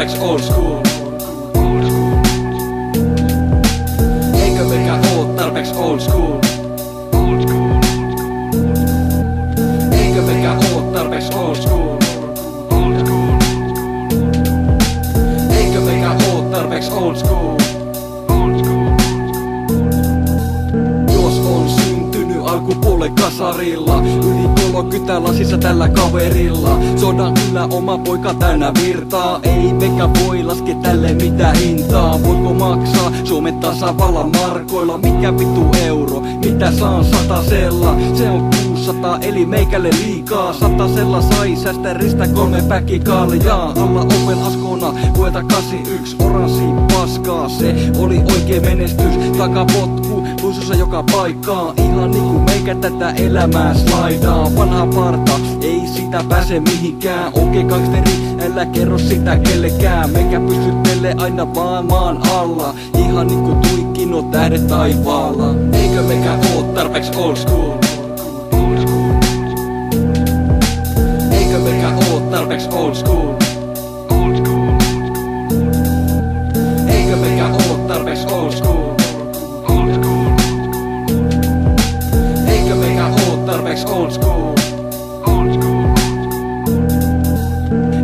tarpeeksi old school? Eikö mekään oo tarpeeksi old school? Eikö mekään oo tarpeeksi old school? Eikö mekään oo tarpeeksi old school? Jos on syntynyt alkupuolen kasarilla, yli 30 lasissa tällä kaverilla, sodan kyllä oma poika täynnä virtaa. Ei mekä voi laske tälle mitä hintaa. Voitko maksaa Suomen tasavallan markoilla? Mikä vittu euro? Mitä saan satasella? Se on 600 eli meikälle liikaa. Satasella sai säästäristä 3 päkki kaljaa. Alla oven askona vuota 81 oranssi paskaa. Se oli oikein menestys, takapotku luisussa joka paikkaa. Ihan niinku meikä tätä elämää slaidaa. Vanha parta, ei sitä pääse mihinkään. Okei gangsteri, älä kerro sitä kellekään. Meikä pystyttele aina vaan maan alla. Ihan niinku tuikki tähdet taivaalla. Eikö meikä oo tarpeeksi old school? Eikö meikä oo tarpeeksi old school? Eikö meikä oo tarpeeksi old school? Eikö meikä oo tarpeeksi old school?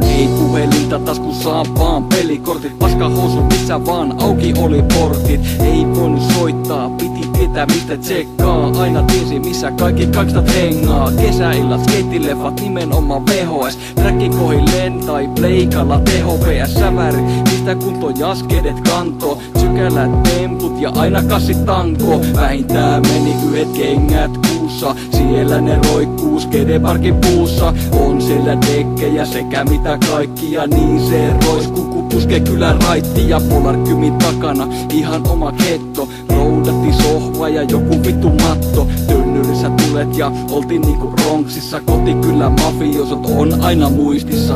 Ei puhelinta taskussaan vaan pelikortit. Paskahousu missä vaan auki oli portit. Ei voinut soittaa, piti tietää mistä tsekkaa. Aina tiesi missä kaikki kakstat hengaa. Kesäillat, skeittileffat, nimenomaan VHS. Trackin kohilleen tai pleikalla teho PS säväri. Mistä kunto jaskedet kanto. Sykälät temput ja aina kassit tanko. Vähintään meni yhdet kengät kuussa. Siellä ne roikkuu skedeparkin puussa. On siellä dekkejä sekä mitä kaikkia. Niin se roiskuku puske kyllä raitti. Ja Polarkymin takana ihan oma ketto. Roudatti sohva ja joku vittu matto. Tynnyrissä tulet ja oltiin niinku Bronxissa. Koti kyllä mafiosot on aina muistissa.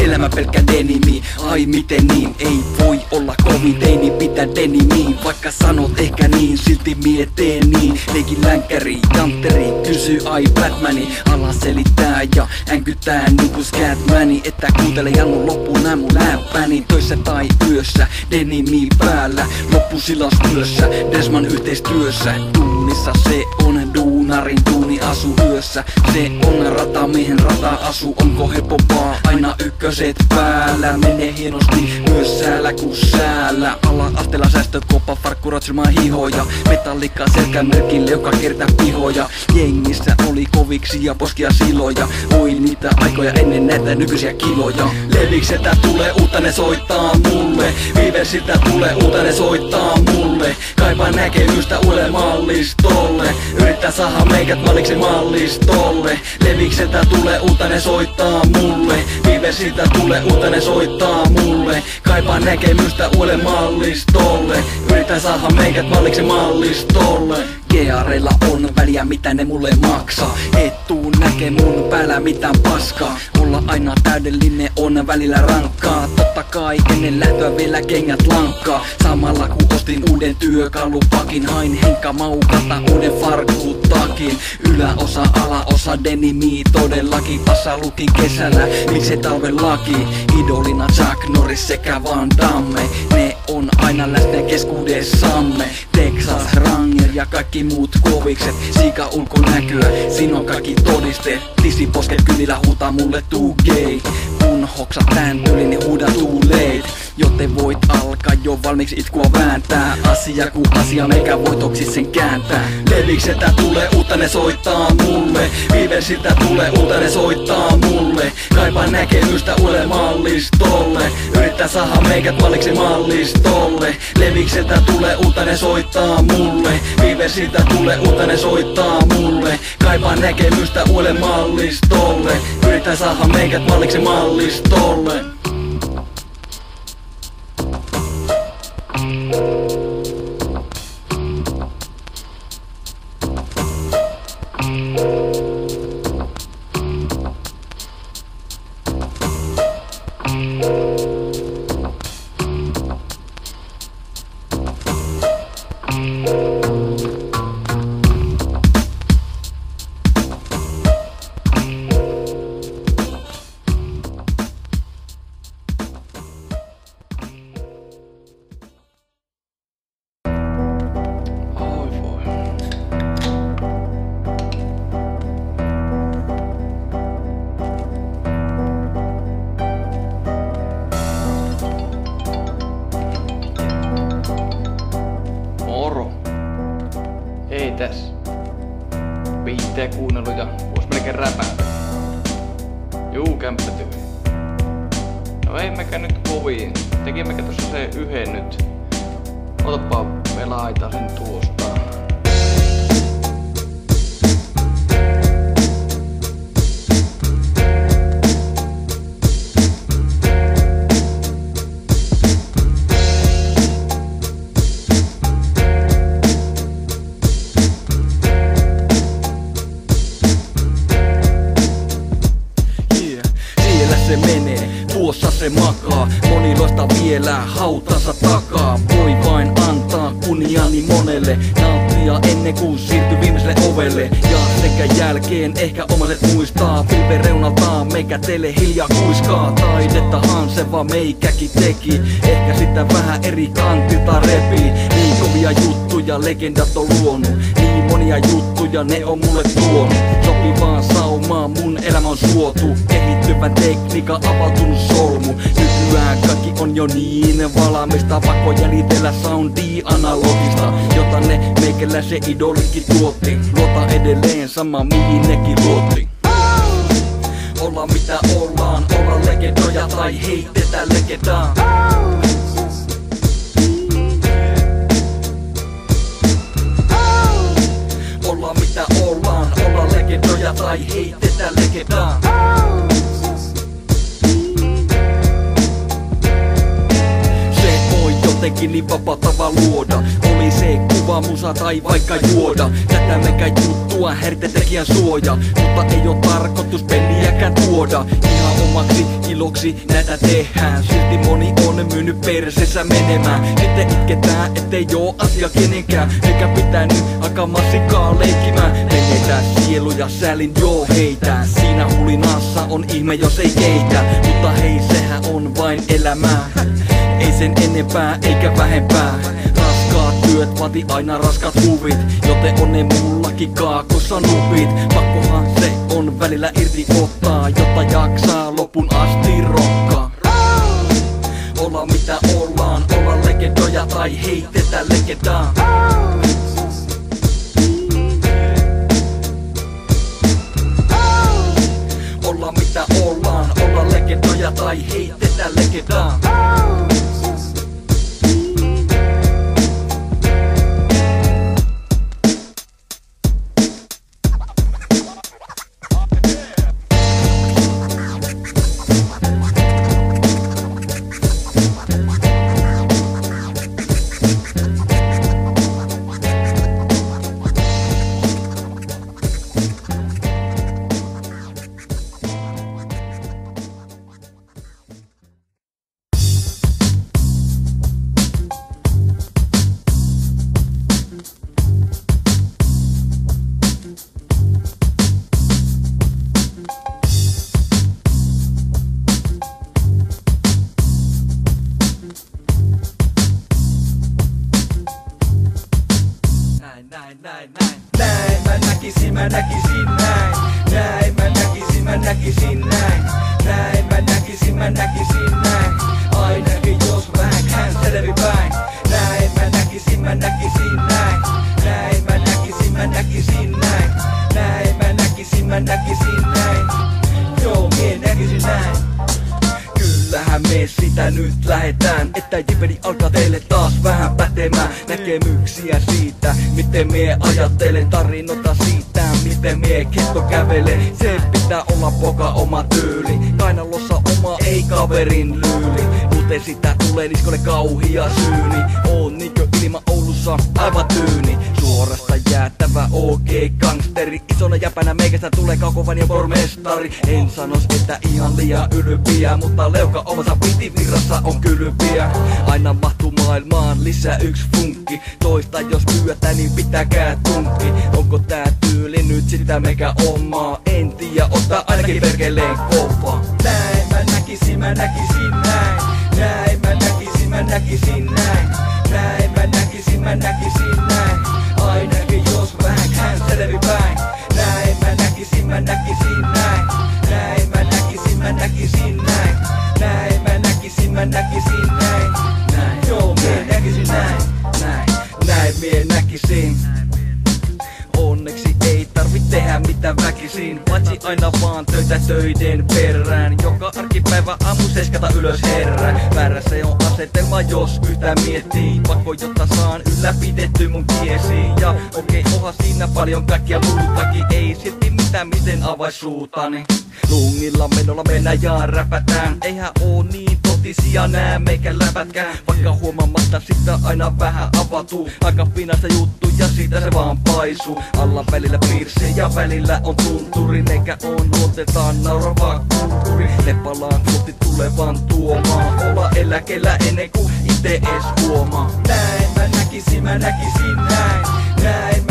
Elämä pelkkä denimi, ai miten niin, ei voi olla kovin teini, pitää denimiin. Vaikka sanot ehkä niin, silti mie tee niin. Leikin länkkäri, janteri, kysy ai Batmani. Ala selittää ja änkyttää niinku Scatmani. Että kuuntele Jannu loppuun nää mun läppäni. Töissä tai yössä, denimi päällä. Loppusilaustyössä, Desman yhteistyössä. Tunnissa se on duunarin duuni asu yössä. Se on ratamiehen rata-asu, onko helpompaa? Aina ykköset päällä, menee hienosti myös säällä kun säällä. Ala-asteella säästökoppa, farkkuratsilmaan hihoja. Metallikka selkämerkille, joka kertaa pihoja. Jengissä oli koviksi ja poskia siloja. Oi niitä aikoja ennen näitä nykyisiä kiloja. Levikseltä tulee uutta, ne soittaa mulle. Viiversiltä tulee uutta, ne soittaa mulle. Kaipaan näkemystä uudelle mallistolle. Yrittää saada meikät malliksi mallistolle. Levikseltä tulee uutta, ne soittaa mulle. Viiversiltä tulee uutta, ne soittaa mulle. Kaipaan näkemystä uudelle mallistolle. Yritän saada meikät malliksi mallistolle. Geareilla on väliä mitä ne mulle maksaa. Et tuu näkee mun päällä mitään paskaa. Olla aina täydellinen on välillä rankkaa. Totta kai ennen lähtöä vielä kengät lankkaa. Samalla kun ostin uuden työkalupakin. Hain Henkka Maukalta uuden farkkutakin. Yläosa, alaosa, denimi todellakin. Passa lukin kesällä, miksei talven laki. Idolina Chuck Norris sekä Van Damme. Ne on aina läsnä keskuudessamme. Texas Ranger ja kaikki muut kovikset. Siika ulkonäköä, siinä on kaikki todisteet. Tisiposket kynillä huutaa mulle tuu gay. Kun hoksat tän tyylin, niin huuda too late. Joten voit alkaa jo valmiiksi itkua vääntää. Asia ku asia, meikä voitoksi sen kääntää. Levikseltä tulee uutta, ne soittaa mulle. Viiversiltä tulee uutta, ne soittaa mulle. Kaipaan näkemystä uudelle mallistolle. Yrittää saada meikät malliksi mallistolle. Levikseltä tulee uutta, ne soittaa mulle. Viiversiltä tulee uutta, ne soittaa mulle. Kaipaan näkemystä uudelle mallistolle. Yrittää saada meikät malliksi mallistolle. Ei tässä. Viitteä kuunnellu ja vois melkein räpähtää. Juu, kämppä tyhjä. No ei mekä nyt kovin. Tekimmekä tossa se yhden nyt. Otapa me laitan sen tuosta. Se menee, tuossa se makaa. Moni loista vielä hautansa takaa. Voi vain antaa kunniani monelle. Nauttia ennen kuin siirtyy viimeiselle ovelle. Ja sekä jälkeen ehkä omaset muistaa. Pilven reunaltaan meikä teille hiljaa kuiskaa. Taidettahan se vaan meikäkin teki. Ehkä sitä vähän eri kantilta repii. Niin kovia juttuja legendat on luonut. Niin monia juttuja ne on mulle tuonut. Sopivaan saumaan mun elämä on suotu. Kehittyvän tekniikan avautunut solmu. Nykyään kaikki on jo niin valmista. Pakko jäljitellä soundi analogista, jota ne meikäläisen idolikin tuotti. Luota edelleen sama mihin nekin luotti. Ollaan mitä ollaan, ollaan legendoja tai heitetään legendaa. Ollaan mitä ollaan, ollaan legendoja tai heitetään legendaa. Jotenkin niin vapautava luoda. Oli se kuva, musa tai vaikka juoda. Tätä mekä juttua hertetekijän suoja. Mutta ei oo tarkoitus peliäkään tuoda. Ihan omaksi iloksi näitä tehdään. Silti moni on myynyt persensä menemään. Sitten itketään, ettei oo asia kenenkään. Eikä pitää nyt alkaa massikaa leikkimään. Menetään sielu ja sälin joo heitä. Siinä hulinassa on ihme jos ei keitä. Mutta hei sehän on vain elämää. Ei sen enempää eikä vähempää. Raskaat työt vaati aina raskaat huvit. Joten on ne mullakin kaakossa nupit. Pakkohan se on välillä irti ottaa, jotta jaksaa lopun asti rokkaa. Ollaan mitä ollaan, ollaan legendoja tai heitetään legendaa. Ollaan mitä ollaan, ollaan legendoja tai heitetään legendaa. mene sitä nyt lähetään. Että jipeli alkaa teille taas vähän pätemään näkemyksiä siitä, miten mie ajattelen, tarinoita siitä, miten mie ketto kävele. Se pitää olla poka oma tyyli, kainalossa oma ei kaverin lyyli. Muuten sitä tulee niskolle kauhia syyni, on niinkö ilma Oulussa aivan tyyni. Suorasta jäättävä OG-gangsteri, isona jäpänä meikästä tulee kaukovan ja pormestari. En sanos, että ihan liian ylpiä, mutta leuka omassa pitivirrassa on kylpiä. Aina mahtuu maailmaan lisää yksi funkki, toista jos pyötä niin pitäkää tunkki. Onko tää tyyli nyt sitä meikä omaa? En tiedä, ottaa ainakin perkeleen kova. Näin mä näkisin näin. Näin mä näkisin näin. Näin mä näkisin näin. Ainakin jos vähän hän selvipäin. Näin mä näkisin näin. Näin mä näkisin näin. Näin mä näkisin näin. Joo, mie näkisin näin. Näin mie näkisin. Onneksi ei tarvi tehdä mitä väkisin, paitsi aina vaan töitä töiden perään. Joka arkipäivä aamu 7 ylös herää. Väärä se on asetelma jos yhtä miettii, pakko jotta saan ylläpidetty mun kiesiin. Ja okei, onhan siinä paljon kaikkia muutakin, ei silti mitään miten avais suutani. Lungilla menolla mennään ja räpätään, eihän oo niin totisia nää meikä läpätkään. Vaikka huomaamatta sitä aina vähän avatuu, aika pinasta juttu ja siitä se vaan paisuu. Alla välillä piirse ja välillä on tunturi, eikä on luonteeltaan naurava kulttuuri. Ne palaa kohti tulevan tuomaan, olla eläkellä ennen kuin ite ees huomaa. Näin mä näkisin näin. Näin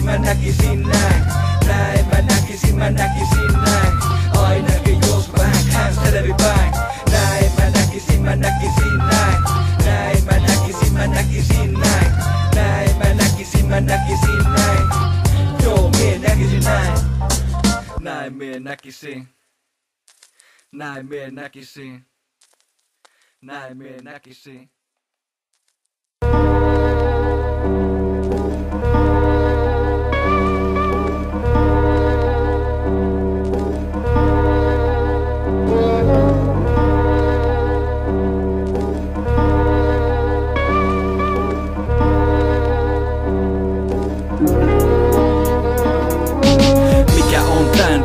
mä näkisin näin. Näin mä näkisin näin. Ainakin jos vähän hän selvipäin. Näin mä näkisin näin. Näin mä näkisin näin. Näin mä näkisin näin. Joo, mie näkisin näin. Näin mie näkisin. Näin mie näkisin. Näin mie näkisin.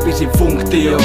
Pisin funktio.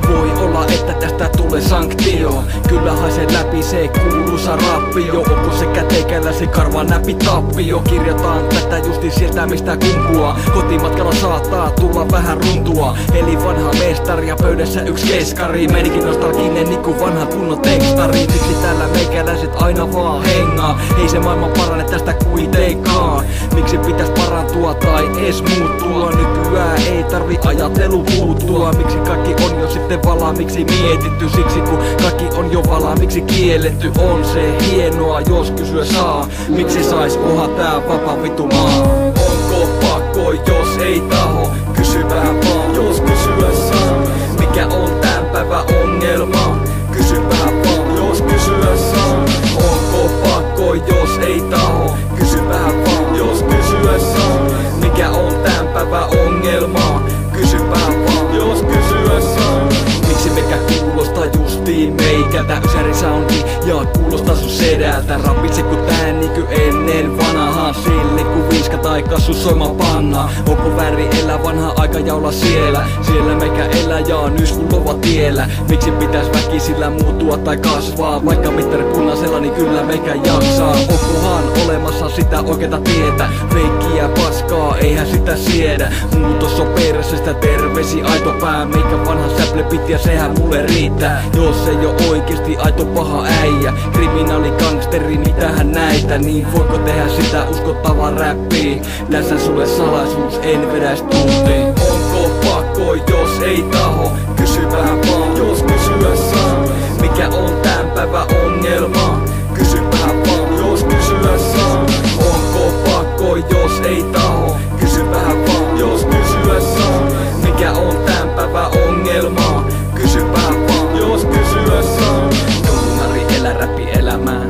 Voi olla, että tästä tulee sanktio. Kyllähän se läpi se kuuluisa rappio. Onko se käteikällä se karva näpi tappio? Kirjoitan tätä justi sieltä mistä kumpuaa. Kotimatkalla saattaa tulla vähän runtua. Eli vanha mestari ja pöydässä yksi keskari. Meininkin nostalginen niinku vanha kunnon tekstari. Miksi täällä meikäläiset aina vaan hengaa? Ei se maailma parane tästä kuitenkaan. Miksi pitäis parantua tai ees muuttua? Nykyään ei tarvi ajattelu puuttua. Miksi kaikki on jo sitten valmiiksi mietitty? Siksi kun kaikki on jo valmiiksi kielletty. On se hienoa jos kysyä saa. Miksi sais oha tää vapaa vitu maa? Onko pakko jos ei taho? Kysy vähän vaan jos kysyä saa. Mikä on tän päivän ongelma? Kysy vähän vaan jos kysyä saa. Onko pakko jos ei taho? Kysy vähän vaan jos kysyä saa. Mikä on tän päivän ongelma? Kysy vähän vaan jos kysyä saa. Miksi mekä kuulostaa justiin meikältä? Ysäri soundi ja kuulostaa sun sedältä. Rapitse ku tää niky ennen vanhaa. Sille ku viiska tai kassu soima panna. Onko väri elää vanha aika ja olla siellä? Siellä meikä elää ja nyys kun lova tiellä. Miksi pitäis väkisillä muuttua tai kasvaa? Vaikka mittari punaisella niin kyllä meikä jaksaa. Onkohan olemassa sitä oikeeta tietä? Feikkiä paskaa, eihän sitä siedä. Muutos on persestä terveisi aito pää. Meikä vanha säplepit ja sehän mulle riittää. Jos ei oo oikeesti aito paha äijä, kriminaali gangsteri, mitähän näitä? Niin voiko tehdä sitä uskottavaa räppiä? Tässä sulle salaisuus, en vedäis tuntiin. Onko pakko jos ei taho? Kysy vähän vaan jos kysyä saa. Mikä on tän päivän ongelma? Kysy vähän vaan jos kysyä saa. Onko pakko jos ei taho? Kysy vähän vaan jos kysyä saa. Mikä on tän päivän ongelma? Kysy vähän vaan jos kysyä saa. Duunari elä räppi elämää.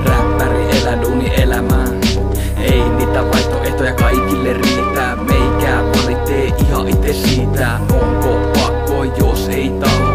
Räppäri elä duuni elämää. Ei niitä vaihtoehtoja kaikille riittää. Meikää valitsee ihan ite siitä. Onko pakko jos ei taho?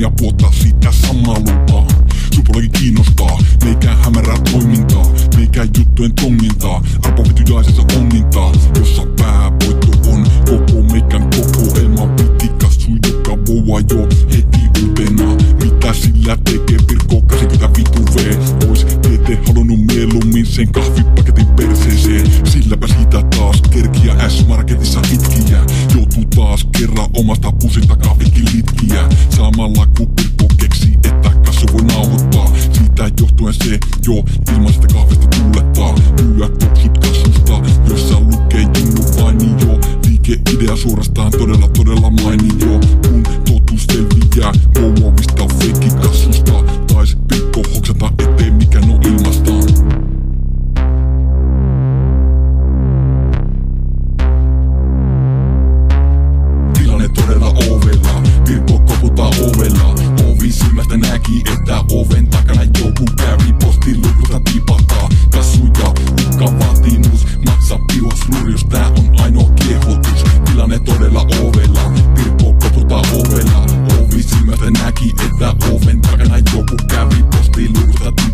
molemmia puolta sitä samaa lupaa. Supolaki kiinnostaa, meikään hämärää toimintaa, meikään juttujen tongintaa, arpovitujaisessa ongintaa, jossa päävoitto on koko meikän kokoelma. Pitikassu joka voa jo heti uutena, mitä sillä tekee Pirkko 80 vitu V. Ois teete halunnut mieluummin sen kahvipaketin perseeseen, silläpä siitä taas kerkiä S-Marketissa itkiä. Joutuu taas kerran omasta pusilta kahvikin litkiä, samalla kun Pirkko keksi, että kassu voi nauhoittaa. Siitä johtuen se jo ilmaisesta kahvista tuulettaa. Myyä kopsut kassusta, jossa lukee junnu paini jo. Liikeidea suorastaan todella mainio. Kun totuus selviää, muovista feikki kassusta. Tais Pirkko hoksata eteen mikä no ilmastaan. Tilanne todella ovella, Pirkko koputtaa ovella. Ovi silmästä näki, että oven takana joku kävi. Postilukusta tipahtaa kassu ja uhka vaatimus. Maksa piuas luuri, jos tää on ainoa kiehotus. Tilanne todella ovella, Pirkko koputtaa ovella. Ovi silmästä näki, että oven takana joku kävi. Postilukusta tipahtaa